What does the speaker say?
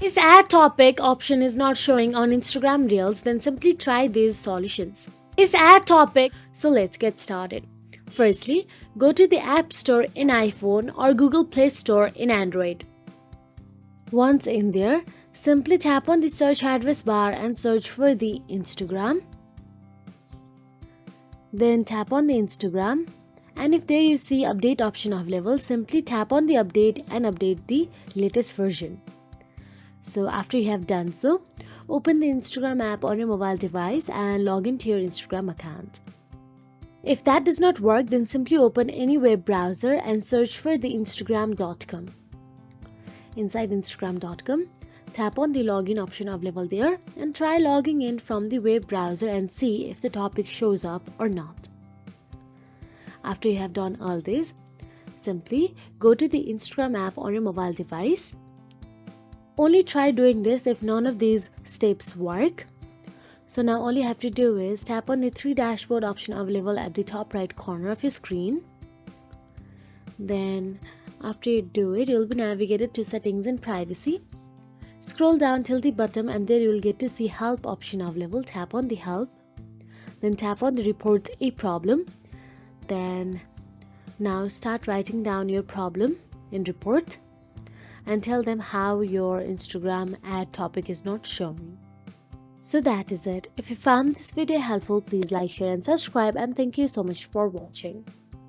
If add topic option is not showing on Instagram Reels, then simply try these solutions. If add topic, so let's get started. Firstly, go to the App Store in iPhone or Google Play Store in Android. Once in there, simply tap on the search address bar and search for the Instagram. Then tap on the Instagram, and if there you see update option available, simply tap on the update and update the latest version. So after you have done so, open the Instagram app on your mobile device and log into your Instagram account. If that does not work, then simply open any web browser and search for the instagram.com. Inside instagram.com, tap on the login option available there and try logging in from the web browser and see if the topic shows up or not. After you have done all this, simply go to the Instagram app on your mobile device. Only try doing this if none of these steps work. So now all you have to do is tap on the 3 dashboard option available at the top right corner of your screen. Then after you do it, you'll be navigated to settings and privacy. Scroll down till the bottom and there you will get to see help option available. Tap on the help. Then tap on the report a problem. Then now start writing down your problem in report and tell them how your Instagram ad topic is not showing. So that is it. If you found this video helpful, please like, share and subscribe, and thank you so much for watching.